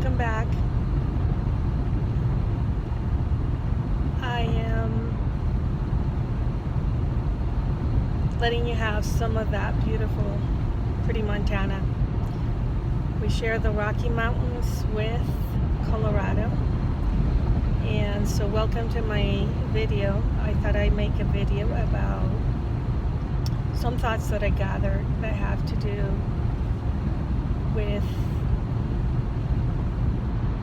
welcome back. I am letting you have some of that beautiful, pretty Montana. We share the Rocky Mountains with Colorado. And so welcome to my video. I thought I'd make a video about some thoughts that I gathered that have to do with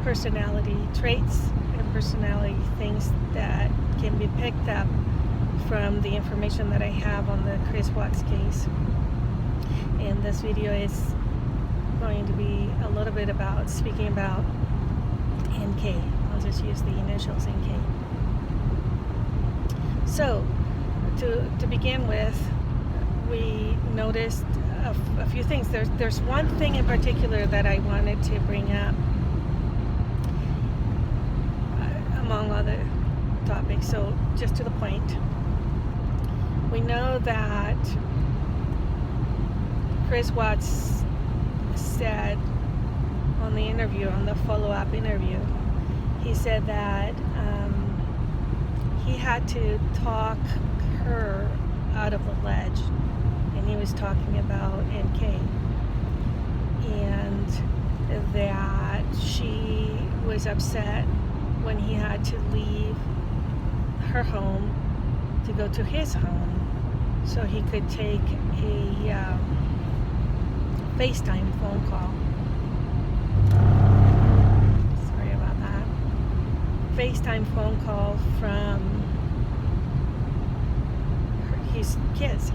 personality traits and personality things that can be picked up from the information that I have on the Cris Watts case. And this video is going to be a little bit about speaking about NK. I'll just use the initials NK. So to begin with, we noticed a few things. There's one thing in particular that I wanted to bring up among other topics. So just to the point, we know that Cris Watts said on the interview, on the follow-up interview, he said that he had to talk her out of the ledge, and he was talking about NK, and that she was upset when he had to leave her home to go to his home so he could take a FaceTime phone call. Sorry about that. FaceTime phone call from his kids.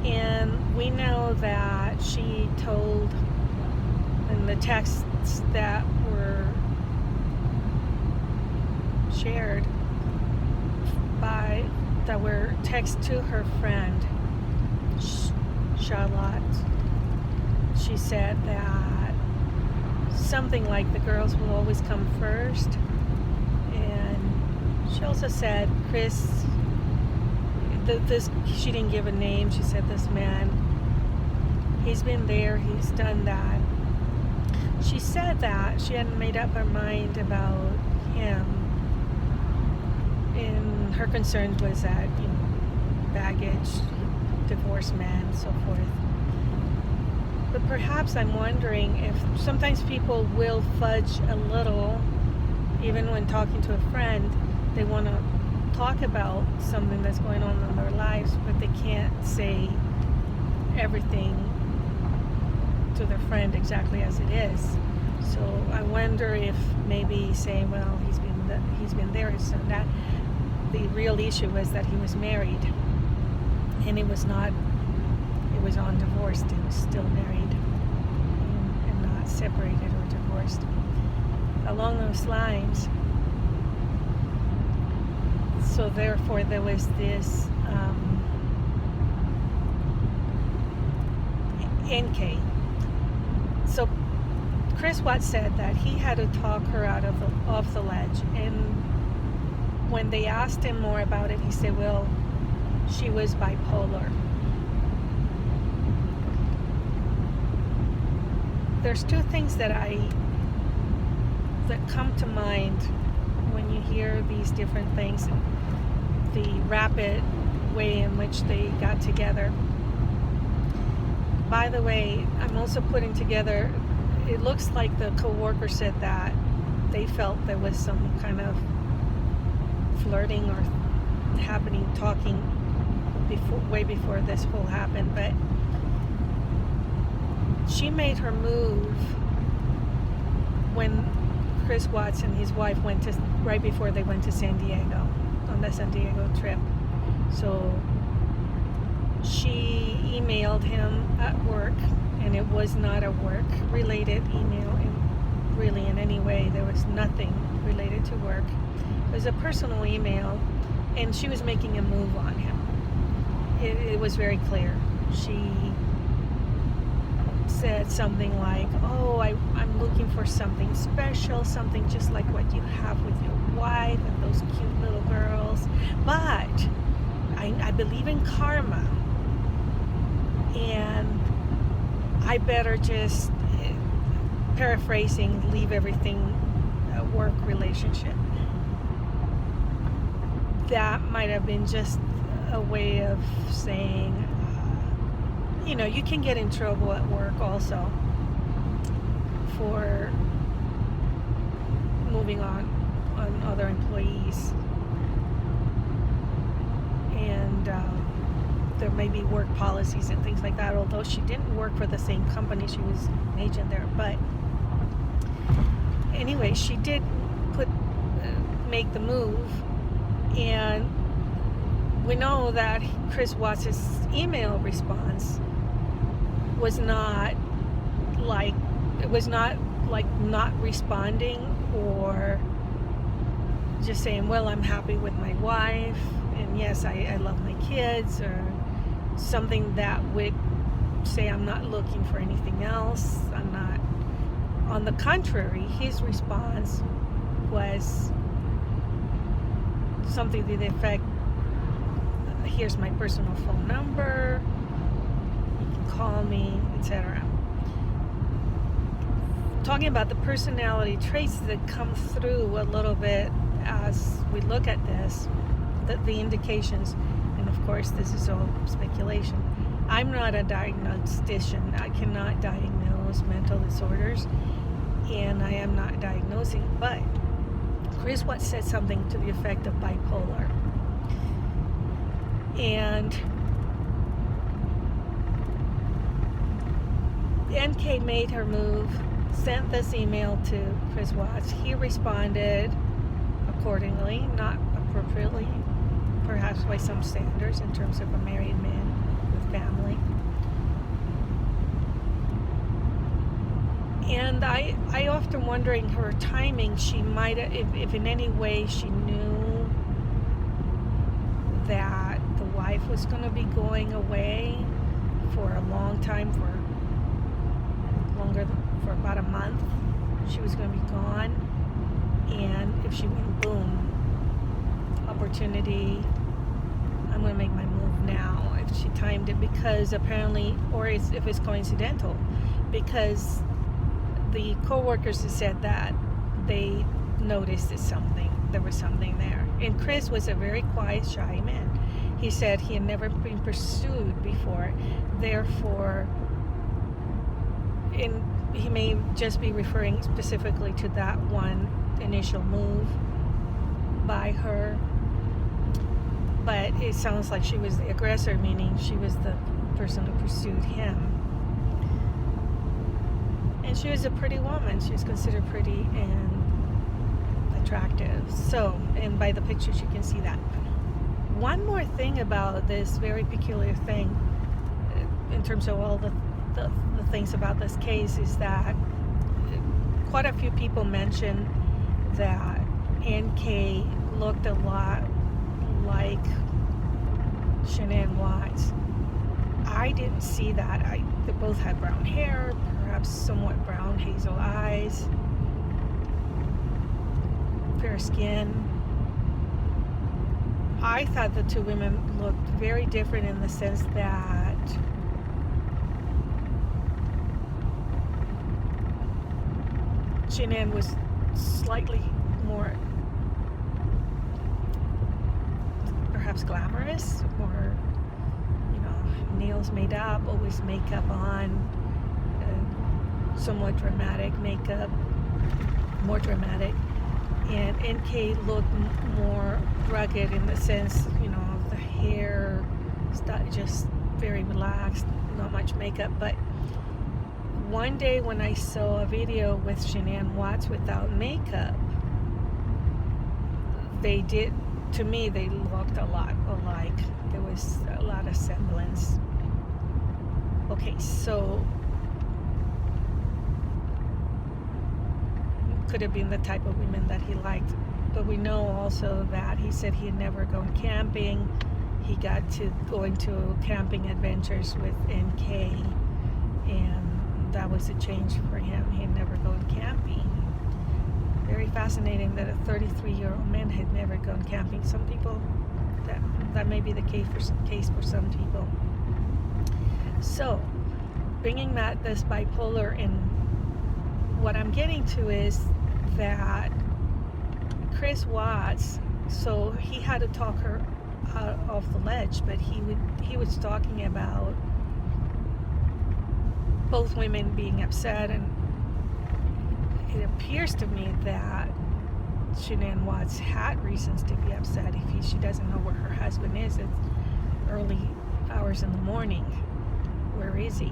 And we know that she told in the texts that were shared that were text to her friend Charlotte, she said that something like the girls will always come first. And she also said Chris, she didn't give a name, she said this man, he's been there, he's done that. She said that she hadn't made up her mind about him, and her concern was that, baggage, divorced man, so forth. But perhaps I'm wondering if sometimes people will fudge a little, even when talking to a friend. They want to talk about something that's going on in their lives, but they can't say everything to their friend exactly as it is. So I wonder if maybe saying, well, he's been there, so that the real issue was that he was married, and it was on divorced. He was still married and not separated or divorced. Along those lines. So therefore there was this NK. So Cris Watts said that he had to talk her out of the ledge, and when they asked him more about it, he said, well, she was bipolar. There's two things that come to mind when you hear these different things, the rapid way in which they got together. By the way, I'm also putting together, it looks like the coworker said that they felt there was some kind of flirting or talking way before this whole happened, but she made her move when Cris Watts and his wife right before they went to San Diego, on the San Diego trip. So she emailed him at work, and it was not a work-related email really in any way. There was nothing related to work. It was a personal email, and she was making a move on him. It was very clear. She said something like, oh, I'm looking for something special, something just like what you have with your wife and those cute little girls, but I believe in karma, and I better just paraphrasing, leave everything a work relationship. That might have been just a way of saying, you can get in trouble at work also for moving on other employees. And there may be work policies and things like that, although she didn't work for the same company. She was an agent there. But anyway, she did make the move. And we know that Cris Watts' email response was not like not responding or just saying, well, I'm happy with my wife, and yes, I love my kids, or something that would say I'm not looking for anything else. I'm not. On the contrary, his response was something to the effect, here's my personal phone number, you can call me, etc. Talking about the personality traits that come through a little bit as we look at this, the indications, and of course this is all speculation. I'm not a diagnostician. I cannot diagnose mental disorders, and I am not diagnosing, but Cris Watts said something to the effect of bipolar. And NK made her move, sent this email to Cris Watts. He responded accordingly, not appropriately, perhaps by some standards in terms of a married man with family. And I often wondering her timing. She might, if in any way she knew that the wife was going to be going away for a long time, for about a month, she was going to be gone. And if she went boom, opportunity, I'm going to make my move now. If she timed it, because apparently, or if it's coincidental, because the coworkers said that they noticed there was something there. And Cris was a very quiet, shy man. He said he had never been pursued before, therefore, he may just be referring specifically to that one initial move by her, but it sounds like she was the aggressor, meaning she was the person who pursued him. And she was a pretty woman. She was considered pretty and attractive. So, and by the pictures you can see that. One more thing about this very peculiar thing, in terms of all the things about this case, is that quite a few people mentioned that NK looked a lot like Shanann Watts. I didn't see that. They both had brown hair, perhaps somewhat brown hazel eyes, fair skin. I thought the two women looked very different in the sense that Shanann was slightly more perhaps glamorous, more, nails made up, always makeup on, somewhat dramatic makeup, more dramatic. And NK looked more rugged in the sense, the hair, just very relaxed, not much makeup. But one day when I saw a video with Shanann Watts without makeup, to me, they looked a lot alike. There was a lot of semblance. Okay, so could have been the type of women that he liked. But we know also that he said he had never gone camping. He got to going to camping adventures with NK, and that was a change for him. He had never gone camping. Very fascinating that a 33-year-old man had never gone camping. Some people, that may be the case for some people. So, bringing this bipolar in what I'm getting to is that Cris Watts, so he had to talk her out off the ledge, but he was talking about both women being upset, and it appears to me that Shanann Watts had reasons to be upset if she doesn't know where her husband is. It's early hours in the morning. Where is he?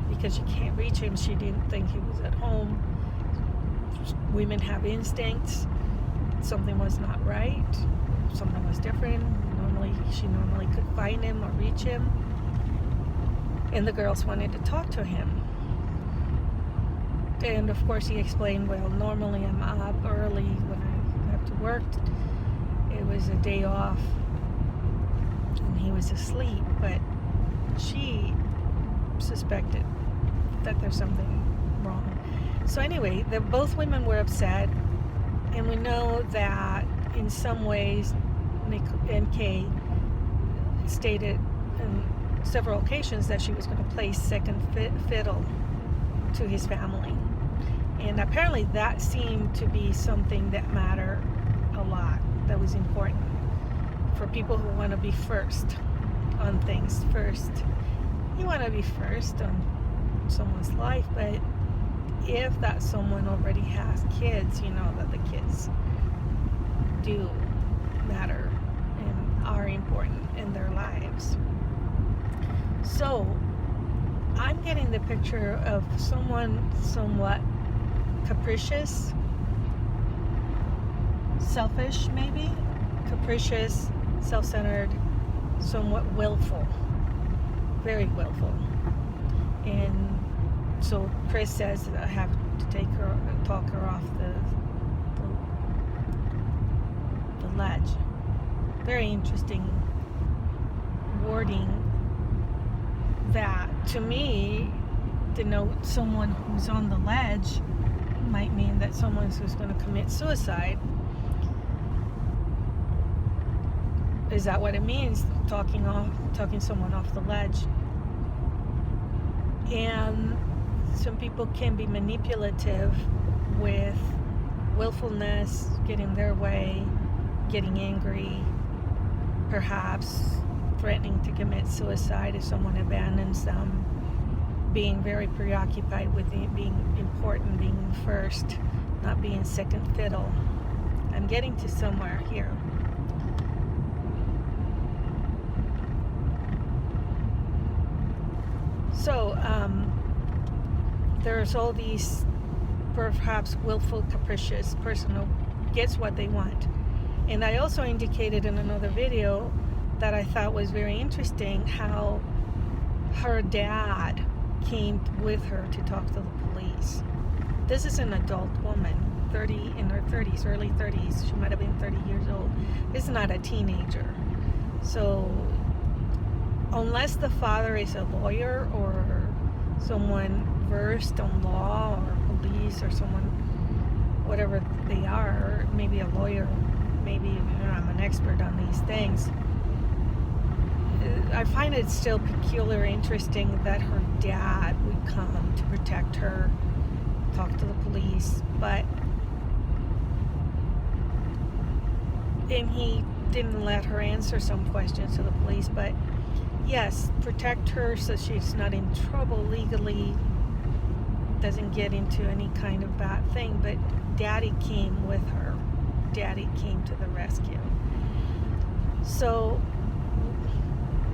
Because she can't reach him. She didn't think he was at home. Women have instincts. Something was not right. Something was different. She normally could find him or reach him. And the girls wanted to talk to him. And of course he explained, well, normally I'm up early when I have to work. It was a day off and he was asleep, but she suspected that there's something wrong. So anyway, both women were upset, and we know that in some ways Nick and Kay stated on several occasions that she was going to play second fiddle to his family. And apparently that seemed to be something that mattered a lot, that was important for people who want to be first on things. First, you want to be first on someone's life, but if that someone already has kids, you know that the kids do matter and are important in their lives. So I'm getting the picture of someone somewhat capricious, selfish maybe, capricious, self-centered, somewhat willful, very willful. And so Cris says that I have to talk her off the ledge. Very interesting wording that to me denote someone who's on the ledge might mean that someone who's going to commit suicide. Is that what it means, talking someone off the ledge? And some people can be manipulative with willfulness, getting their way, getting angry, perhaps threatening to commit suicide if someone abandons them, being very preoccupied with being important, being first, not being second fiddle. I'm getting to somewhere here. So there's all these perhaps willful, capricious person who gets what they want. And I also indicated in another video that I thought was very interesting how her dad came with her to talk to the police. This is an adult woman, in her 30s, early 30s. She might have been 30 years old. This is not a teenager. So unless the father is a lawyer or someone versed on law or police or someone, whatever they are, maybe a lawyer, maybe I'm an expert on these things, I find it still peculiarly interesting that her dad would come to protect her, talk to the police, and he didn't let her answer some questions to the police, but yes, protect her so she's not in trouble legally, doesn't get into any kind of bad thing. But daddy came with her. Daddy came to the rescue. So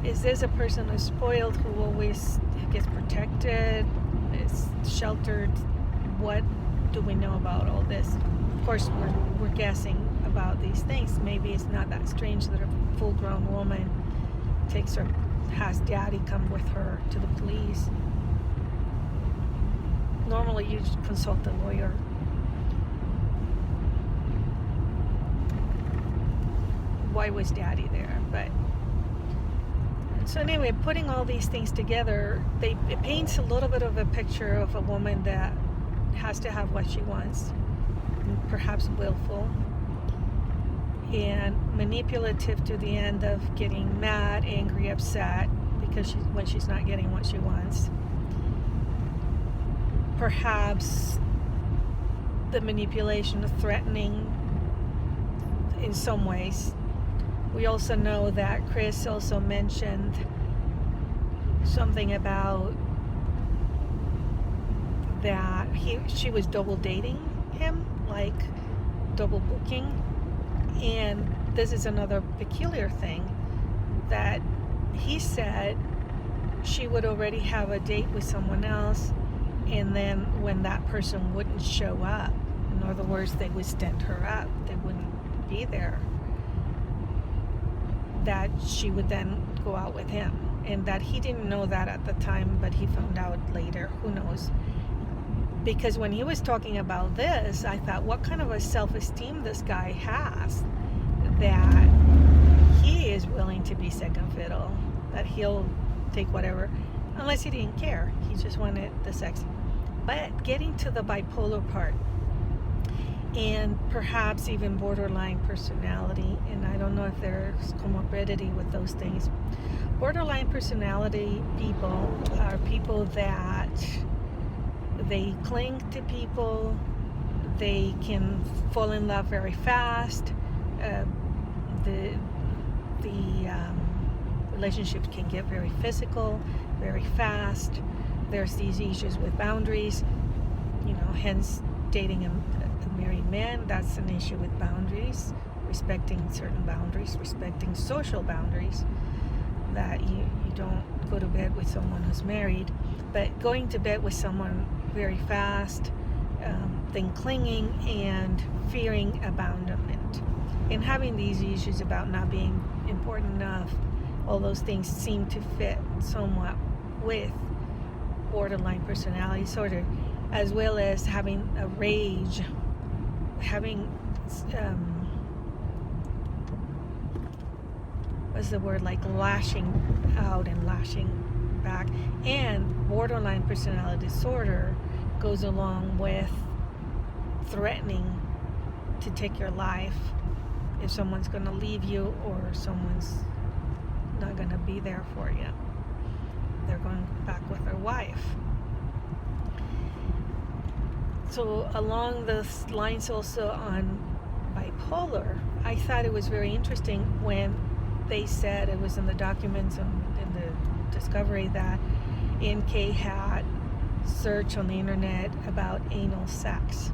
is this a person who's spoiled, who always gets protected, is sheltered? What do we know about all this? Of course, we're guessing about these things. Maybe it's not that strange that a full-grown woman has daddy come with her to the police. Normally you consult a lawyer. Why was daddy there? But so anyway, putting all these things together, it paints a little bit of a picture of a woman that has to have what she wants, perhaps willful, and manipulative to the end of getting mad, angry, upset because when she's not getting what she wants. Perhaps the manipulation, the threatening in some ways. We also know that Cris also mentioned something about that she was double dating him, like double booking. And this is another peculiar thing, that he said she would already have a date with someone else, and then when that person wouldn't show up, in other words, they would stand her up, they wouldn't be there, that she would then go out with him. And that he didn't know that at the time, but he found out later. Who knows? Because when he was talking about this, I thought, what kind of a self-esteem this guy has, that he is willing to be second fiddle, that he'll take whatever, unless he didn't care, he just wanted the sex. But getting to the bipolar part, and perhaps even borderline personality, and I don't know if there's comorbidity with those things. Borderline personality people are people that they cling to people, they can fall in love very fast, the relationships can get very physical very fast. There's these issues with boundaries, hence dating a married man. That's an issue with boundaries, respecting certain boundaries, respecting social boundaries, that you don't go to bed with someone who's married, but going to bed with someone very fast, then clinging and fearing abandonment, and having these issues about not being important enough. All those things seem to fit somewhat with borderline personality disorder, as well as having a rage, having what's the word, like lashing out and lashing back. And borderline personality disorder goes along with threatening to take your life if someone's going to leave you, or someone's not going to be there for you. They're going back with their wife. So along those lines also on bipolar, I thought it was very interesting when they said, it was in the documents in the discovery, that NK had searched on the internet about anal sex.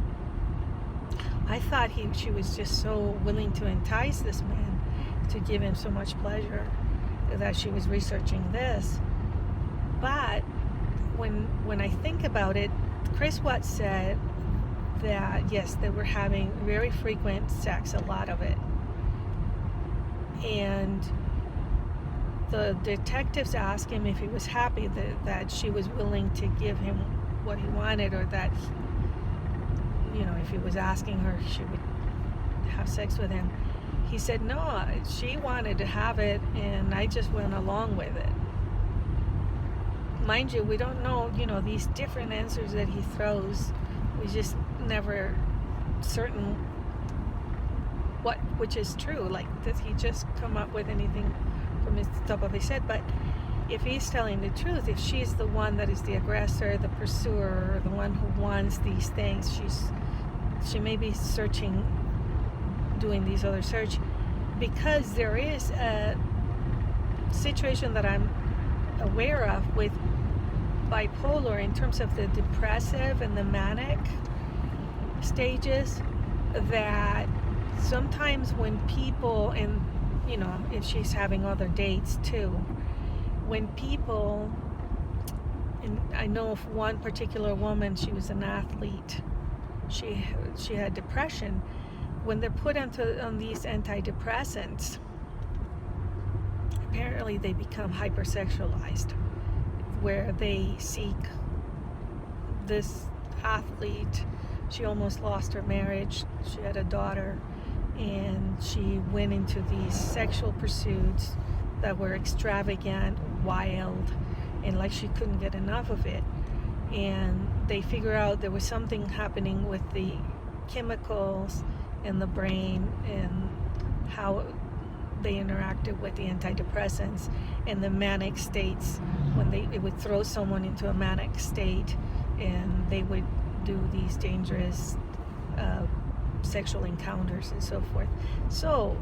I thought she was just so willing to entice this man to give him so much pleasure that she was researching this. But when I think about it, Cris Watts said that yes, they were having very frequent sex, a lot of it. And the detectives asked him if he was happy that she was willing to give him what he wanted, or that, if he was asking her, she would have sex with him. He said, no, she wanted to have it, and I just went along with it. Mind you, we don't know, these different answers that he throws. We just never certain which is true. Like, does he just come up with anything from his top of his head? But if he's telling the truth, if she's the one that is the aggressor, the pursuer, the one who wants these things, she may be searching, doing these other search, because there is a situation that I'm aware of with bipolar in terms of the depressive and the manic stages, that sometimes when people, and if she's having other dates too, when people, and I know of one particular woman, she was an athlete, she had depression. When they're put on these antidepressants, apparently they become hypersexualized, where they seek this athlete. She almost lost her marriage. She had a daughter, and she went into these sexual pursuits that were extravagant, wild, and like she couldn't get enough of it. And they figure out there was something happening with the chemicals in the brain and how they interacted with the antidepressants and the manic states, when it would throw someone into a manic state, and they would do these dangerous sexual encounters and so forth. So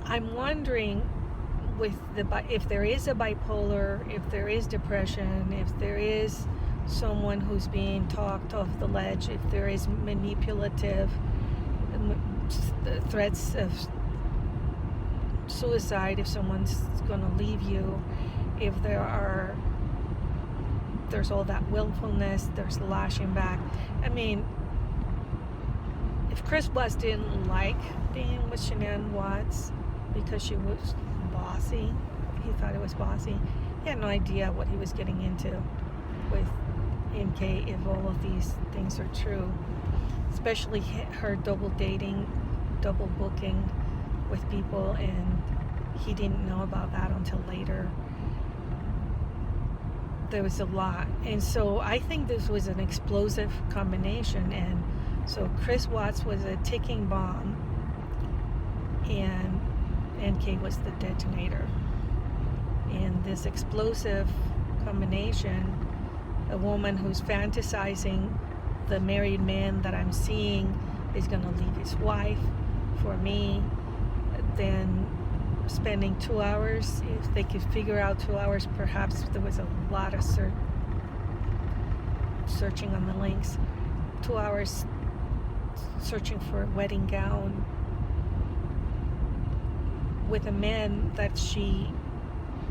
I'm wondering if there is a bipolar, if there is depression, if there is someone who's being talked off the ledge, if there is manipulative threats of suicide, if someone's going to leave you, if there's all that willfulness, there's lashing back. I mean, if Cris Watts didn't like being with Shanann Watts because she was bossy, he thought it was bossy, he had no idea what he was getting into with NK if all of these things are true, especially her double dating, double booking with people, and he didn't know about that until later. There was a lot, and so I think this was an explosive combination, and so Cris Watts was a ticking bomb and NK was the detonator. And this explosive combination, a woman who's fantasizing the married man that I'm seeing is going to leave his wife for me, then spending 2 hours, if they could figure out 2 hours, perhaps there was a lot of searching on the links, 2 hours searching for a wedding gown with a man that she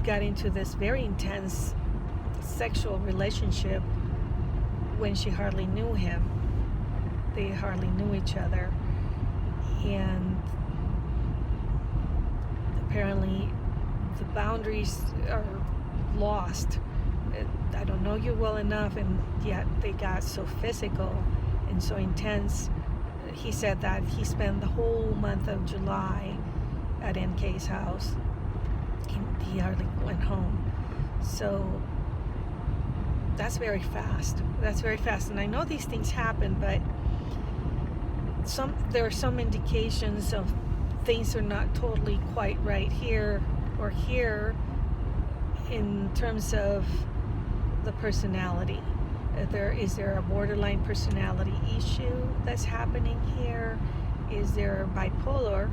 got into this very intense sexual relationship when she hardly knew him. They hardly knew each other, and apparently the boundaries are lost. I don't know you well enough, and yet they got so physical and so intense. He said that he spent the whole month of July at NK's house. He hardly went home. So that's very fast. That's very fast. And I know these things happen, but there are some indications of things are not totally quite right here or here in terms of the personality. Is there a borderline personality issue that's happening here? Is there a bipolar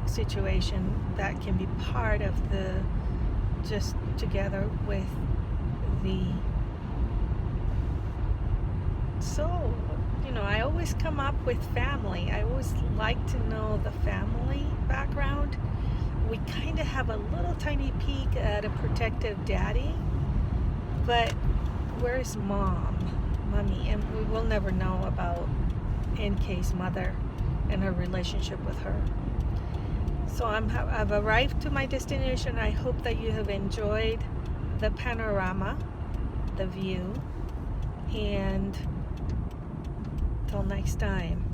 situation that can be part of the, just together with the, so, I always come up with family. I always like to know the family background. We kind of have a little tiny peek at a protective daddy, but where's mommy? And we will never know about NK's mother and her relationship with her. So I've arrived to my destination. I hope that you have enjoyed the panorama, the view, and till next time.